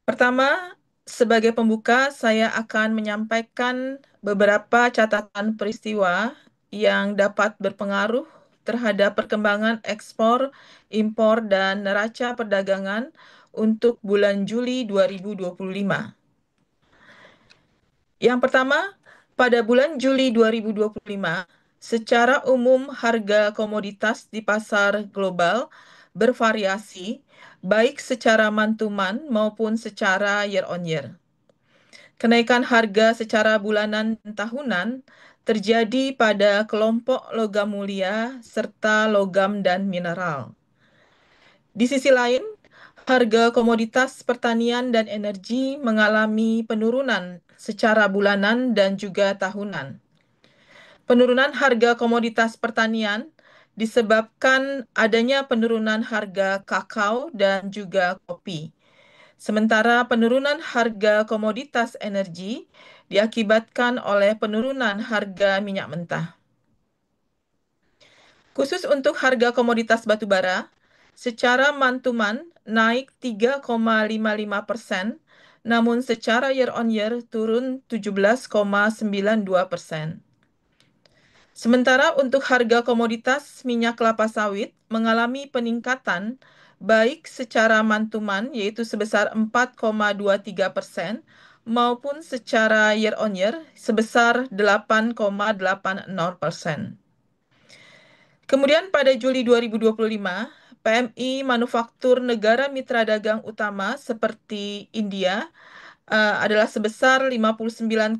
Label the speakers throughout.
Speaker 1: Pertama, sebagai pembuka, saya akan menyampaikan beberapa catatan peristiwa yang dapat berpengaruh terhadap perkembangan ekspor, impor, dan neraca perdagangan untuk bulan Juli 2025. Yang pertama, pada bulan Juli 2025, secara umum harga komoditas di pasar global bervariasi, baik secara month-to-month maupun secara year-on-year. Kenaikan harga secara bulanan dan tahunan terjadi pada kelompok logam mulia serta logam dan mineral. Di sisi lain, harga komoditas pertanian dan energi mengalami penurunan secara bulanan dan juga tahunan. Penurunan harga komoditas pertanian disebabkan adanya penurunan harga kakao dan juga kopi. Sementara penurunan harga komoditas energi diakibatkan oleh penurunan harga minyak mentah. Khusus untuk harga komoditas batu bara, secara month-to-month naik 3,55%, namun secara year-on-year turun 17,92%. Sementara untuk harga komoditas minyak kelapa sawit mengalami peningkatan baik secara month-to-month yaitu sebesar 4,23% maupun secara year-on-year sebesar 8,80%. Kemudian pada Juli 2025, PMI manufaktur negara mitra dagang utama seperti India adalah sebesar 59,1,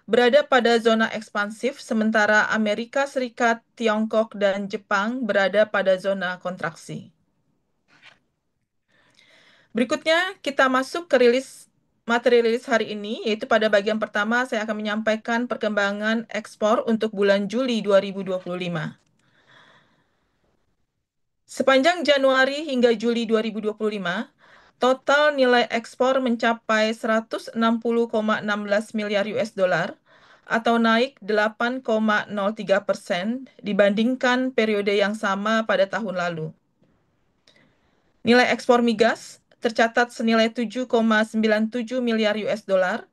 Speaker 1: berada pada zona ekspansif, sementara Amerika Serikat, Tiongkok, dan Jepang berada pada zona kontraksi. Berikutnya, kita masuk ke materi rilis hari ini, yaitu pada bagian pertama saya akan menyampaikan perkembangan ekspor untuk bulan Juli 2025. Sepanjang Januari hingga Juli 2025, total nilai ekspor mencapai 160,16 miliar US dollar atau naik 8,03% dibandingkan periode yang sama pada tahun lalu. Nilai ekspor migas tercatat senilai 7,97 miliar US dollar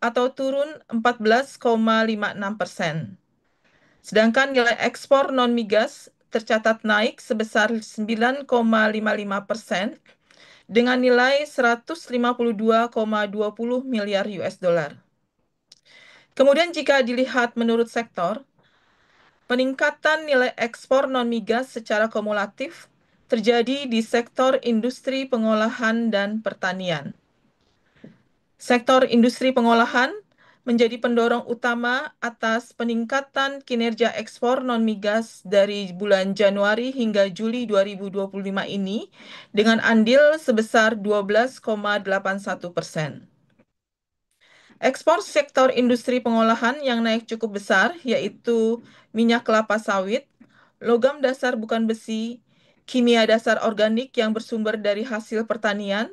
Speaker 1: atau turun 14,56%. Sedangkan nilai ekspor non-migas tercatat naik sebesar 9,55% dengan nilai 152,20 miliar US dollar. Kemudian jika dilihat menurut sektor, peningkatan nilai ekspor non-migas secara kumulatif terjadi di sektor industri pengolahan dan pertanian. Sektor industri pengolahan menjadi pendorong utama atas peningkatan kinerja ekspor non-migas dari bulan Januari hingga Juli 2025 ini dengan andil sebesar 12,81%. Ekspor sektor industri pengolahan yang naik cukup besar yaitu minyak kelapa sawit, logam dasar bukan besi, kimia dasar organik yang bersumber dari hasil pertanian,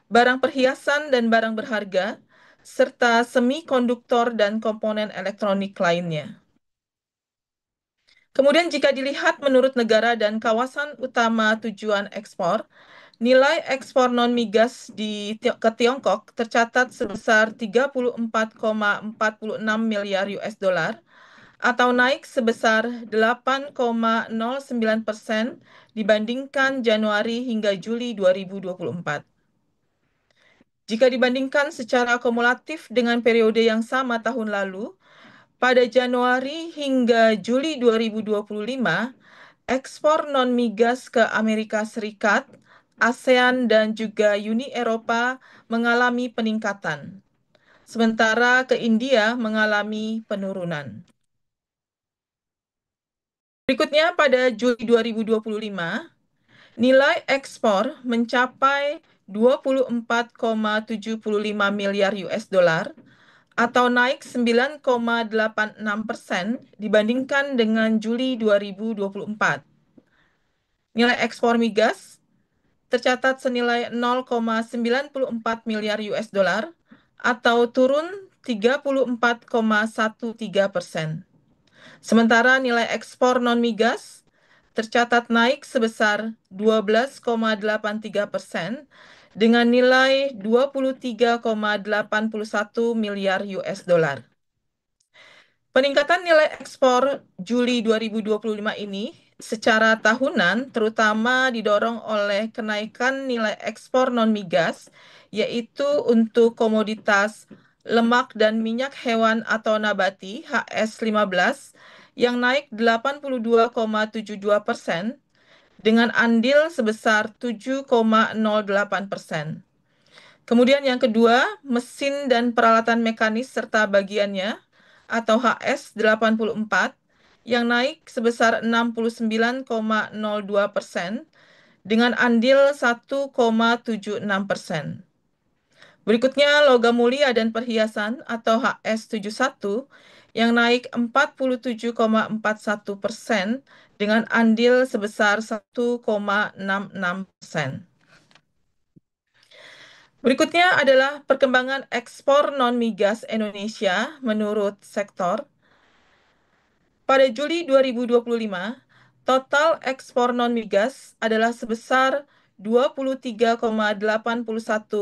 Speaker 1: barang perhiasan dan barang berharga, serta semikonduktor dan komponen elektronik lainnya. Kemudian jika dilihat menurut negara dan kawasan utama tujuan ekspor, nilai ekspor non-migas ke Tiongkok tercatat sebesar 34,46 miliar US dollar atau naik sebesar 8,09% dibandingkan Januari hingga Juli 2024. Jika dibandingkan secara kumulatif dengan periode yang sama tahun lalu, pada Januari hingga Juli 2025, ekspor non-migas ke Amerika Serikat, ASEAN, dan juga Uni Eropa mengalami peningkatan, sementara ke India mengalami penurunan. Berikutnya, pada Juli 2025, nilai ekspor mencapai 24,75 miliar US dollar atau naik 9,86% dibandingkan dengan Juli 2024. Nilai ekspor migas tercatat senilai 0,94 miliar US dollar atau turun 34,13%. Sementara nilai ekspor non-migas tercatat naik sebesar 12,83% dengan nilai 23,81 miliar US dollar. Peningkatan nilai ekspor Juli 2025 ini secara tahunan terutama didorong oleh kenaikan nilai ekspor non-migas, yaitu untuk komoditas lemak dan minyak hewan atau nabati HS15 yang naik 82,72% dengan andil sebesar 7,08%. Kemudian yang kedua, mesin dan peralatan mekanis serta bagiannya atau HS84 yang naik sebesar 69,02% dengan andil 1,76%. Berikutnya logam mulia dan perhiasan atau HS71 yang naik 47,41% dengan andil sebesar 1,66%. Berikutnya adalah perkembangan ekspor non-migas Indonesia menurut sektor. Pada Juli 2025, total ekspor non-migas adalah sebesar 23,81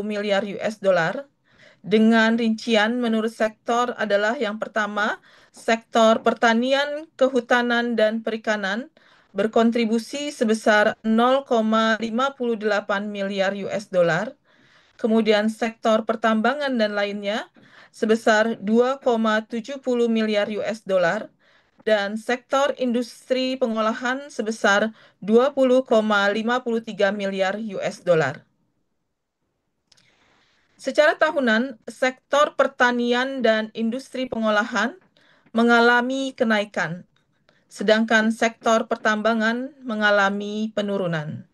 Speaker 1: miliar US dollar dengan rincian menurut sektor adalah yang pertama, sektor pertanian, kehutanan, dan perikanan berkontribusi sebesar 0,58 miliar US dollar. Kemudian sektor pertambangan dan lainnya sebesar 2,70 miliar US dollar dan sektor industri pengolahan sebesar 20,53 miliar US dollar. Secara tahunan, sektor pertanian dan industri pengolahan mengalami kenaikan, sedangkan sektor pertambangan mengalami penurunan.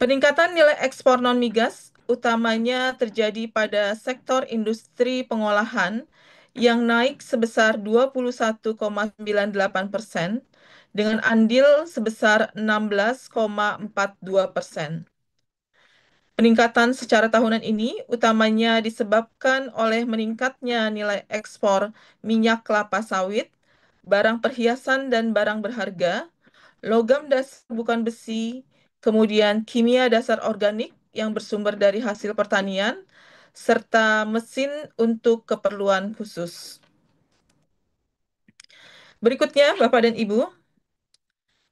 Speaker 1: Peningkatan nilai ekspor non-migas utamanya terjadi pada sektor industri pengolahan yang naik sebesar 21,98% dengan andil sebesar 16,42%. Peningkatan secara tahunan ini utamanya disebabkan oleh meningkatnya nilai ekspor minyak kelapa sawit, barang perhiasan dan barang berharga, logam dasar bukan besi, kemudian kimia dasar organik yang bersumber dari hasil pertanian, serta mesin untuk keperluan khusus. Berikutnya, Bapak dan Ibu,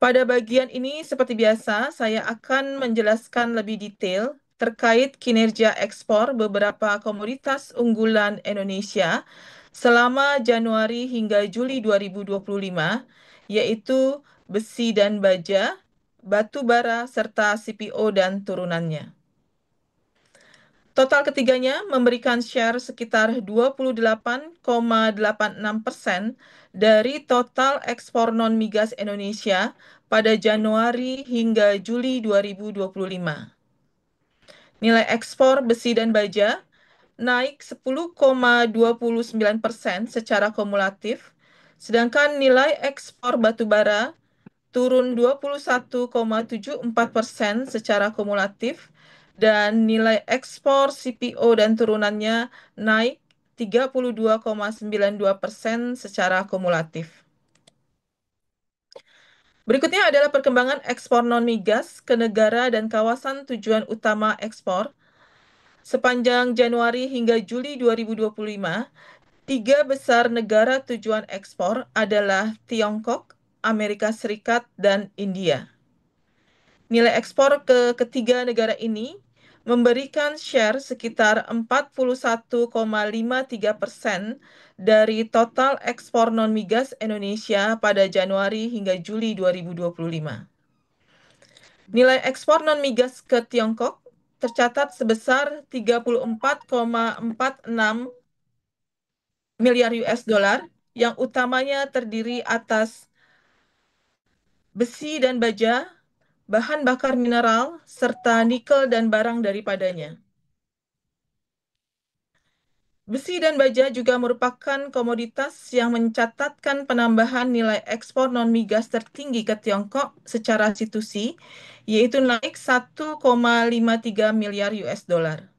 Speaker 1: pada bagian ini seperti biasa, saya akan menjelaskan lebih detail terkait kinerja ekspor beberapa komoditas unggulan Indonesia selama Januari hingga Juli 2025, yaitu besi dan baja, batu bara, serta CPO dan turunannya. Total ketiganya memberikan share sekitar 28,86% dari total ekspor non-migas Indonesia pada Januari hingga Juli 2025. Nilai ekspor besi dan baja naik 10,29% secara kumulatif, sedangkan nilai ekspor batu bara turun 21,74% secara kumulatif, dan nilai ekspor CPO dan turunannya naik 32,92% secara kumulatif. Berikutnya adalah perkembangan ekspor non-migas ke negara dan kawasan tujuan utama ekspor. Sepanjang Januari hingga Juli 2025, tiga besar negara tujuan ekspor adalah Tiongkok, Amerika Serikat, dan India. Nilai ekspor ke ketiga negara ini memberikan share sekitar 41,53% dari total ekspor non-migas Indonesia pada Januari hingga Juli 2025. Nilai ekspor non-migas ke Tiongkok tercatat sebesar 34,46 miliar US dollar yang utamanya terdiri atas besi dan baja, bahan bakar mineral, serta nikel dan barang daripadanya. Besi dan baja juga merupakan komoditas yang mencatatkan penambahan nilai ekspor non-migas tertinggi ke Tiongkok secara institusi, yaitu naik 1,53 miliar US dollar.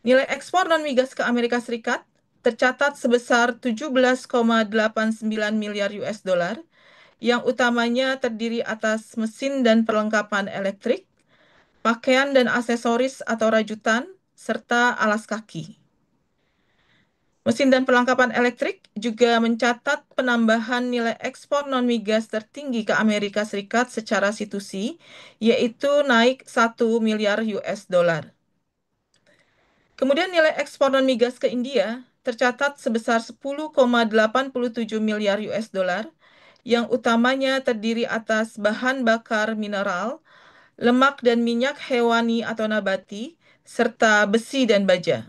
Speaker 1: Nilai ekspor non-migas ke Amerika Serikat tercatat sebesar 17,89 miliar US dollar, yang utamanya terdiri atas mesin dan perlengkapan elektrik, pakaian dan aksesoris atau rajutan, serta alas kaki. Mesin dan perlengkapan elektrik juga mencatat penambahan nilai ekspor non-migas tertinggi ke Amerika Serikat secara situsi, yaitu naik 1 miliar US dollar. Kemudian nilai ekspor non-migas ke India tercatat sebesar 10,87 miliar US dollar, yang utamanya terdiri atas bahan bakar mineral, lemak dan minyak hewani atau nabati, serta besi dan baja.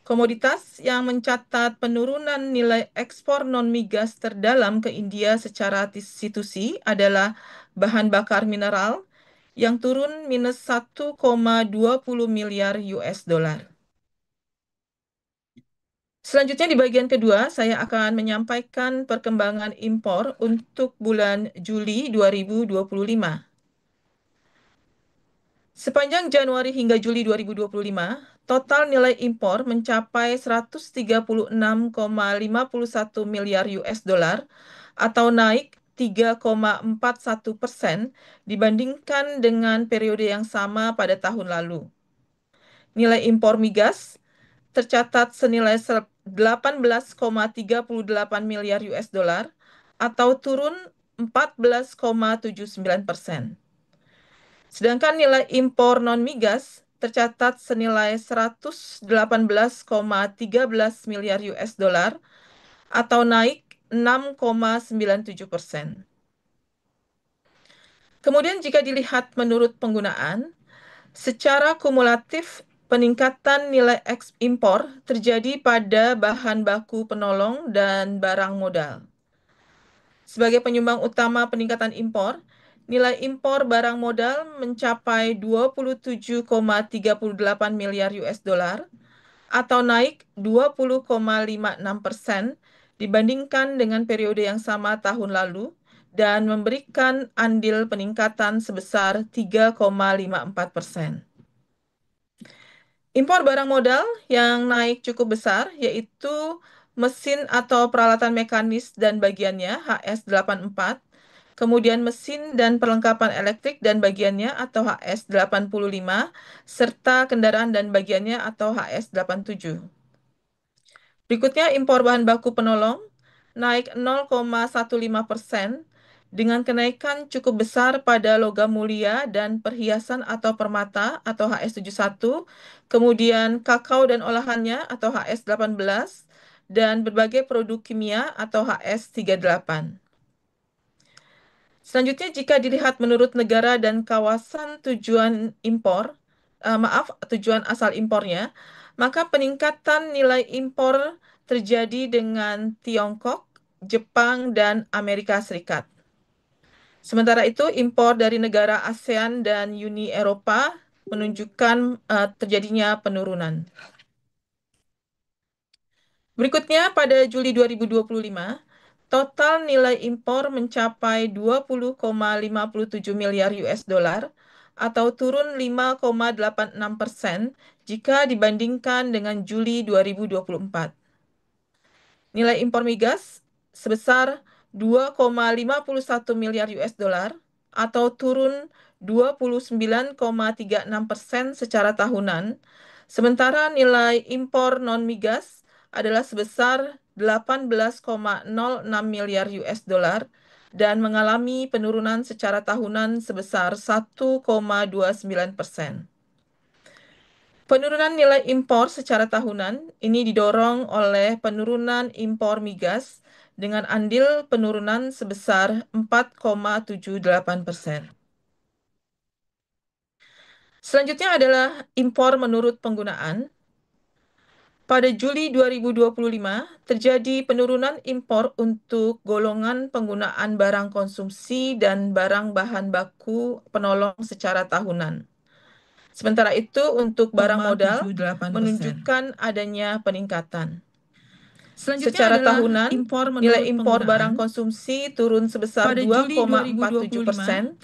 Speaker 1: Komoditas yang mencatat penurunan nilai ekspor non-migas terdalam ke India secara situsi adalah bahan bakar mineral yang turun minus 1,20 miliar US dollar. Selanjutnya di bagian kedua, saya akan menyampaikan perkembangan impor untuk bulan Juli 2025. Sepanjang Januari hingga Juli 2025, total nilai impor mencapai 136,51 miliar US dollar atau naik 3,41% dibandingkan dengan periode yang sama pada tahun lalu. Nilai impor migas tercatat senilai 18,38 miliar US dollar atau turun 14,79%. Sedangkan nilai impor non-migas tercatat senilai 118,13 miliar US dollar atau naik 6,97%. Kemudian jika dilihat menurut penggunaan, secara kumulatif peningkatan nilai impor terjadi pada bahan baku penolong dan barang modal. Sebagai penyumbang utama peningkatan impor, nilai impor barang modal mencapai 27,38 miliar US dollar atau naik 20,56% dibandingkan dengan periode yang sama tahun lalu dan memberikan andil peningkatan sebesar 3,54%. Impor barang modal yang naik cukup besar yaitu mesin atau peralatan mekanis dan bagiannya HS84, kemudian mesin dan perlengkapan elektrik dan bagiannya atau HS85, serta kendaraan dan bagiannya atau HS87. Berikutnya impor bahan baku penolong naik 0,15% dengan kenaikan cukup besar pada logam mulia dan perhiasan atau permata atau HS71, kemudian kakao dan olahannya atau HS18, dan berbagai produk kimia atau HS38. Selanjutnya, jika dilihat menurut negara dan kawasan tujuan impor, tujuan asal impornya, maka peningkatan nilai impor terjadi dengan Tiongkok, Jepang, dan Amerika Serikat. Sementara itu, impor dari negara ASEAN dan Uni Eropa menunjukkan terjadinya penurunan. Berikutnya, pada Juli 2025, total nilai impor mencapai 20,57 miliar US dollar atau turun 5,86% jika dibandingkan dengan Juli 2024. Nilai impor migas sebesar 2,51 miliar US dollar atau turun 29,36% secara tahunan, sementara nilai impor non-migas adalah sebesar 18,06 miliar US dollar dan mengalami penurunan secara tahunan sebesar 1,29%. Penurunan nilai impor secara tahunan ini didorong oleh penurunan impor migas dengan andil penurunan sebesar 4,78%. Selanjutnya adalah impor menurut penggunaan. Pada Juli 2025, terjadi penurunan impor untuk golongan penggunaan barang konsumsi dan barang bahan baku penolong secara tahunan. Sementara itu, untuk barang modal menunjukkan adanya peningkatan. Secara tahunan, nilai impor barang konsumsi turun sebesar 2,47%.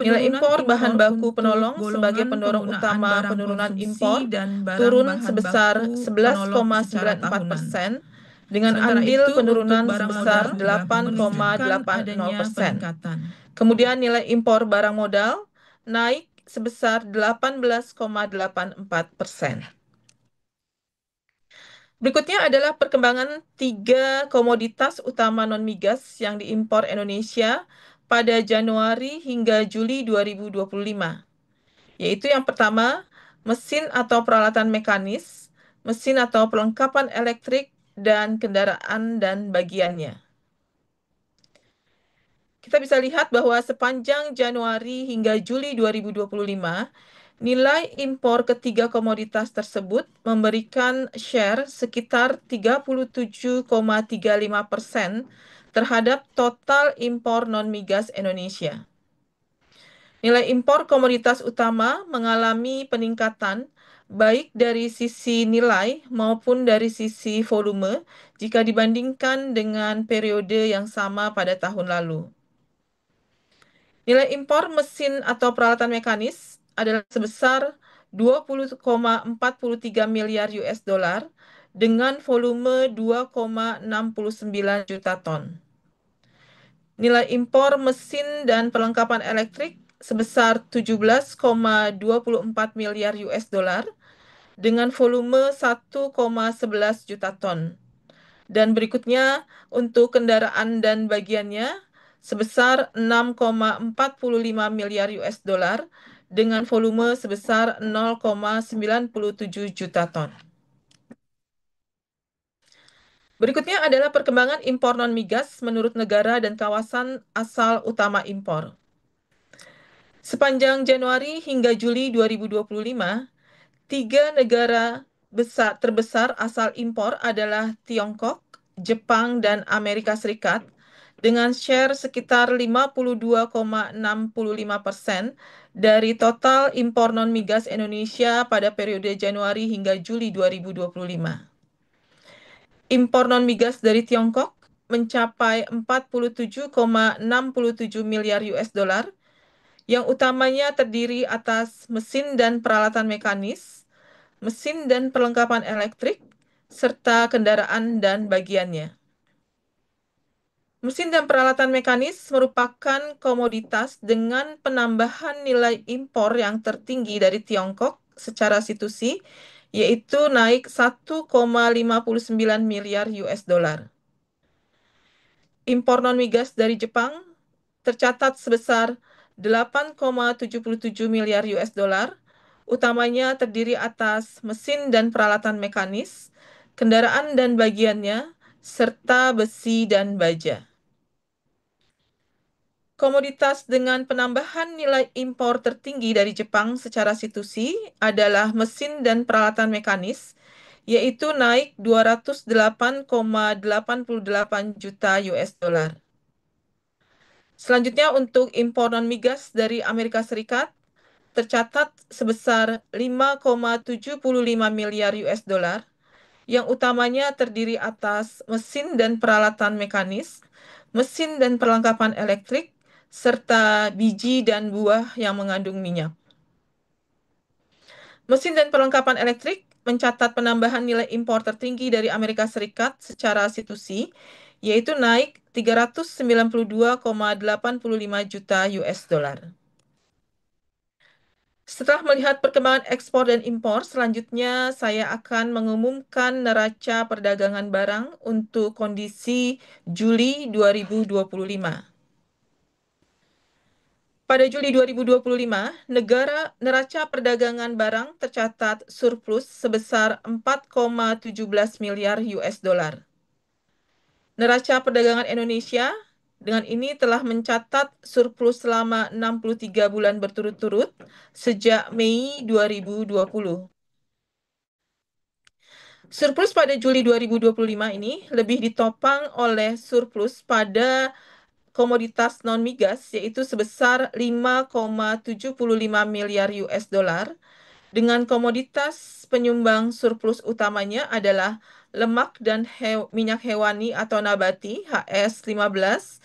Speaker 1: Nilai impor bahan baku penolong sebagai pendorong utama penurunan impor turun sebesar 11,94% dengan andil penurunan sebesar 8,80%. Kemudian nilai impor barang modal naik sebesar 18,84%. Berikutnya adalah perkembangan tiga komoditas utama non-migas yang diimpor Indonesia pada Januari hingga Juli 2025, yaitu yang pertama, mesin atau peralatan mekanis, mesin atau perlengkapan elektrik, dan kendaraan dan bagiannya. Kita bisa lihat bahwa sepanjang Januari hingga Juli 2025, nilai impor ketiga komoditas tersebut memberikan share sekitar 37,35% terhadap total impor non-migas Indonesia. Nilai impor komoditas utama mengalami peningkatan baik dari sisi nilai maupun dari sisi volume jika dibandingkan dengan periode yang sama pada tahun lalu. Nilai impor mesin atau peralatan mekanis adalah sebesar 20,43 miliar US dollar dengan volume 2,69 juta ton. Nilai impor mesin dan perlengkapan elektrik sebesar 17,24 miliar US dollar dengan volume 1,11 juta ton. Dan berikutnya untuk kendaraan dan bagiannya sebesar 6,45 miliar US dollar dengan volume sebesar 0,97 juta ton. Berikutnya adalah perkembangan impor non-migas menurut negara dan kawasan asal utama impor. Sepanjang Januari hingga Juli 2025, tiga negara terbesar asal impor adalah Tiongkok, Jepang, dan Amerika Serikat dengan share sekitar 52,65% dari total impor non-migas Indonesia pada periode Januari hingga Juli 2025. Impor non-migas dari Tiongkok mencapai 47,67 miliar US dollar, yang utamanya terdiri atas mesin dan peralatan mekanis, mesin dan perlengkapan elektrik, serta kendaraan dan bagiannya. Mesin dan peralatan mekanis merupakan komoditas dengan penambahan nilai impor yang tertinggi dari Tiongkok secara situsi, yaitu naik 1,59 miliar US dollar. Impor non-migas dari Jepang tercatat sebesar 8,77 miliar US dollar, utamanya terdiri atas mesin dan peralatan mekanis, kendaraan dan bagiannya, serta besi dan baja. Komoditas dengan penambahan nilai impor tertinggi dari Jepang secara situsi adalah mesin dan peralatan mekanis, yaitu naik 208,88 juta US dollar. Selanjutnya untuk impor non-migas dari Amerika Serikat tercatat sebesar 5,75 miliar US dollar, yang utamanya terdiri atas mesin dan peralatan mekanis, mesin dan perlengkapan elektrik, serta biji dan buah yang mengandung minyak. Mesin dan perlengkapan elektrik mencatat penambahan nilai impor tertinggi dari Amerika Serikat secara situsi, yaitu naik 392,85 juta US dollar. Setelah melihat perkembangan ekspor dan impor, selanjutnya saya akan mengumumkan neraca perdagangan barang untuk kondisi Juli 2025. Pada Juli 2025, neraca perdagangan barang tercatat surplus sebesar 4,17 miliar US dollar. Neraca perdagangan Indonesia dengan ini telah mencatat surplus selama 63 bulan berturut-turut sejak Mei 2020. Surplus pada Juli 2025 ini lebih ditopang oleh surplus pada komoditas non-migas, yaitu sebesar 5,75 miliar US dollar, dengan komoditas penyumbang surplus utamanya adalah lemak dan minyak hewani atau nabati HS15,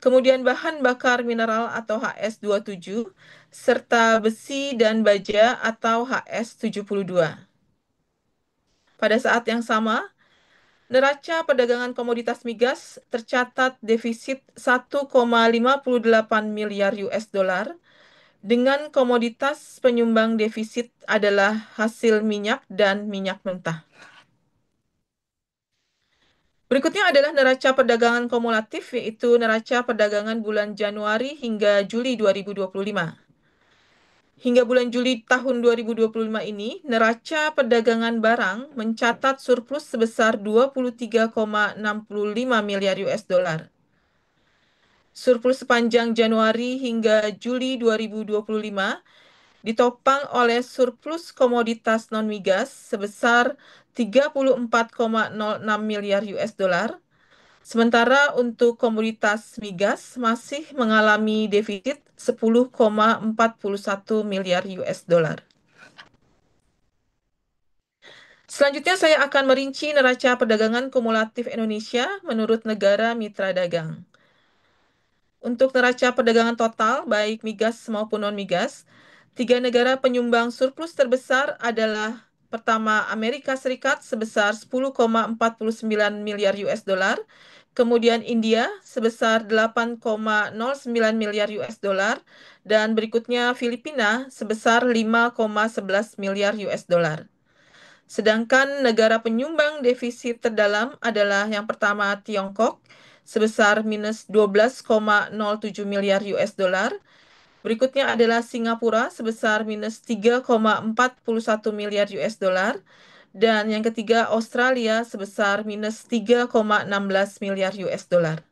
Speaker 1: kemudian bahan bakar mineral atau HS27, serta besi dan baja atau HS72. Pada saat yang sama, neraca perdagangan komoditas migas tercatat defisit 1,58 miliar US dollar dengan komoditas penyumbang defisit adalah hasil minyak dan minyak mentah. Berikutnya adalah neraca perdagangan kumulatif, yaitu neraca perdagangan bulan Januari hingga Juli 2025. Hingga bulan Juli tahun 2025 ini, neraca perdagangan barang mencatat surplus sebesar 23,65 miliar US dollar. Surplus sepanjang Januari hingga Juli 2025 ditopang oleh surplus komoditas non-migas sebesar 34,06 miliar US dollar. Sementara untuk komoditas migas masih mengalami defisit 10,41 miliar US dollar. Selanjutnya saya akan merinci neraca perdagangan kumulatif Indonesia menurut negara mitra dagang. Untuk neraca perdagangan total, baik migas maupun non-migas, tiga negara penyumbang surplus terbesar adalah pertama Amerika Serikat sebesar 10,49 miliar US dollar, kemudian India sebesar 8,09 miliar US dollar, dan berikutnya Filipina sebesar 5,11 miliar US dollar. Sedangkan negara penyumbang defisit terdalam adalah yang pertama Tiongkok sebesar minus 12,07 miliar US dollar. Berikutnya adalah Singapura sebesar minus 3,41 miliar US dollar. Dan yang ketiga Australia sebesar minus 3,16 miliar US dollar.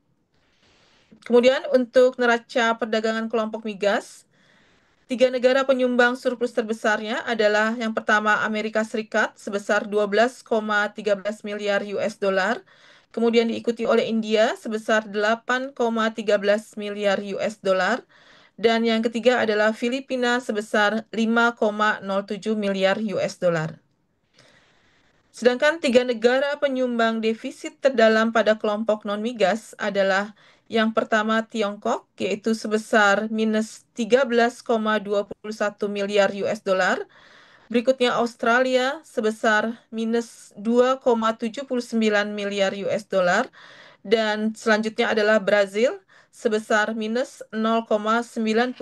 Speaker 1: Kemudian untuk neraca perdagangan kelompok migas, tiga negara penyumbang surplus terbesarnya adalah yang pertama Amerika Serikat sebesar 12,13 miliar US dollar, kemudian diikuti oleh India sebesar 8,13 miliar US dollar, dan yang ketiga adalah Filipina sebesar 5,07 miliar US dollar. Sedangkan tiga negara penyumbang defisit terdalam pada kelompok non-migas adalah yang pertama Tiongkok, yaitu sebesar minus 13,21 miliar US dollar. Berikutnya Australia sebesar minus 2,79 miliar US dollar. Dan selanjutnya adalah Brazil sebesar minus 0,95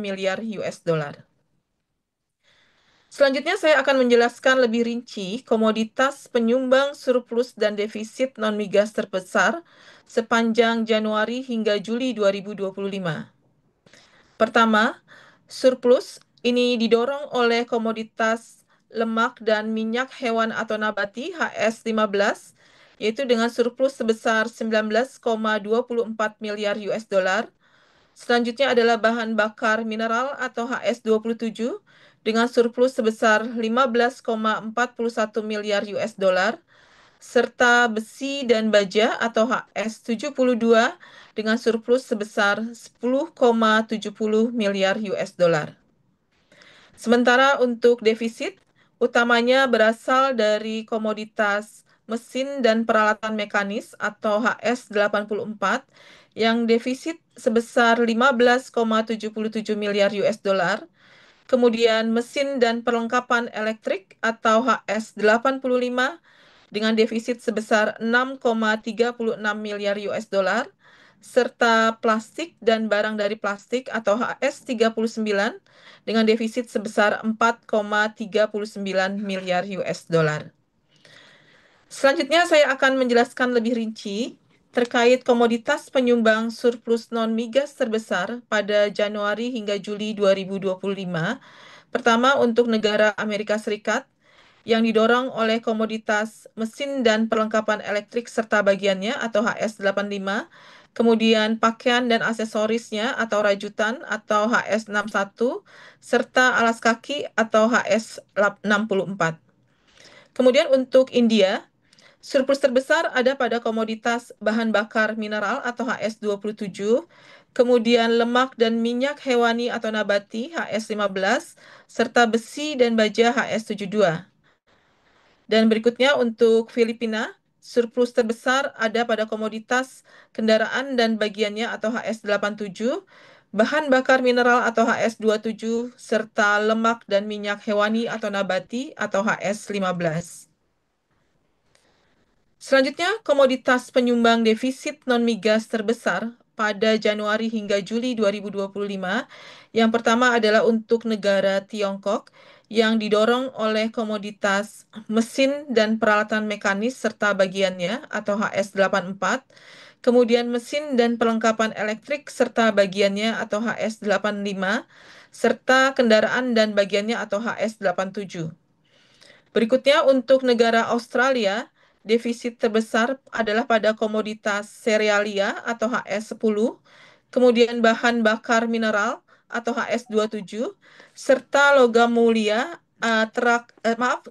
Speaker 1: miliar US dollar. Selanjutnya saya akan menjelaskan lebih rinci komoditas penyumbang surplus dan defisit non-migas terbesar sepanjang Januari hingga Juli 2025. Pertama, surplus ini didorong oleh komoditas lemak dan minyak hewan atau nabati HS15, yaitu dengan surplus sebesar 19,24 miliar US dollar. Selanjutnya adalah bahan bakar mineral atau HS27 dengan surplus sebesar 15,41 miliar US dollar, serta besi dan baja atau HS72 dengan surplus sebesar 10,70 miliar US dollar. Sementara untuk defisit, utamanya berasal dari komoditas mesin dan peralatan mekanis atau HS84 yang defisit sebesar 15,77 miliar US dollar, kemudian mesin dan perlengkapan elektrik atau HS85 dengan defisit sebesar 6,36 miliar US dollar, serta plastik dan barang dari plastik atau HS39 dengan defisit sebesar 4,39 miliar US dollar. Selanjutnya saya akan menjelaskan lebih rinci terkait komoditas penyumbang surplus non-migas terbesar pada Januari hingga Juli 2025. Pertama, untuk negara Amerika Serikat yang didorong oleh komoditas mesin dan perlengkapan elektrik serta bagiannya atau HS85, kemudian pakaian dan aksesorisnya atau rajutan atau HS61, serta alas kaki atau HS64. Kemudian untuk India, surplus terbesar ada pada komoditas bahan bakar mineral atau HS27, kemudian lemak dan minyak hewani atau nabati HS15, serta besi dan baja HS72. Dan berikutnya untuk Filipina, surplus terbesar ada pada komoditas kendaraan dan bagiannya atau HS87, bahan bakar mineral atau HS27, serta lemak dan minyak hewani atau nabati atau HS15. Selanjutnya, komoditas penyumbang defisit non-migas terbesar pada Januari hingga Juli 2025. Yang pertama adalah untuk negara Tiongkok yang didorong oleh komoditas mesin dan peralatan mekanis serta bagiannya atau HS84. Kemudian mesin dan perlengkapan elektrik serta bagiannya atau HS85 serta kendaraan dan bagiannya atau HS87. Berikutnya untuk negara Australia, defisit terbesar adalah pada komoditas serealia atau HS10, kemudian bahan bakar mineral atau HS27, serta logam mulia,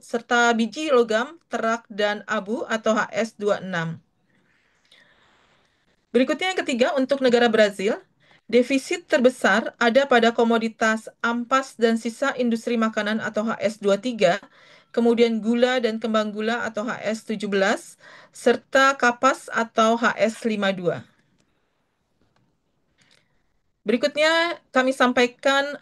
Speaker 1: serta biji logam, terak dan abu atau HS26. Berikutnya yang ketiga untuk negara Brazil, defisit terbesar ada pada komoditas ampas dan sisa industri makanan atau HS23, kemudian gula dan kembang gula atau HS17, serta kapas atau HS52. Berikutnya kami sampaikan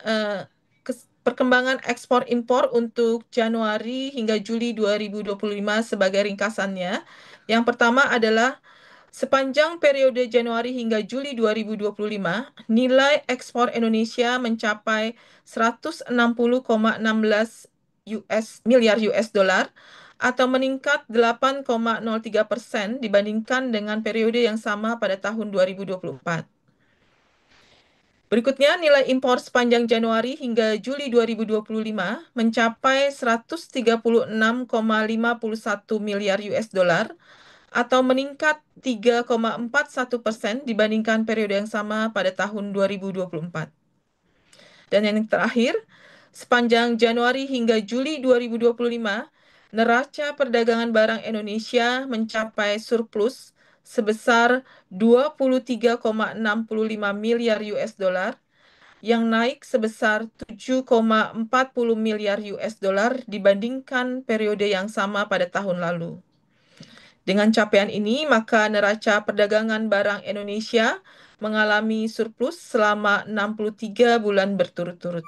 Speaker 1: perkembangan ekspor impor untuk Januari hingga Juli 2025 sebagai ringkasannya. Yang pertama adalah sepanjang periode Januari hingga Juli 2025, nilai ekspor Indonesia mencapai 160,16 miliar US dollar atau meningkat 8,03% dibandingkan dengan periode yang sama pada tahun 2024. Berikutnya, nilai impor sepanjang Januari hingga Juli 2025 mencapai 136,51 miliar US dollar atau meningkat 3,41% dibandingkan periode yang sama pada tahun 2024. Dan yang terakhir, sepanjang Januari hingga Juli 2025, neraca perdagangan barang Indonesia mencapai surplus sebesar 23,65 miliar US dollar yang naik sebesar 7,40 miliar US dollar dibandingkan periode yang sama pada tahun lalu. Dengan capaian ini, maka neraca perdagangan barang Indonesia mengalami surplus selama 63 bulan berturut-turut.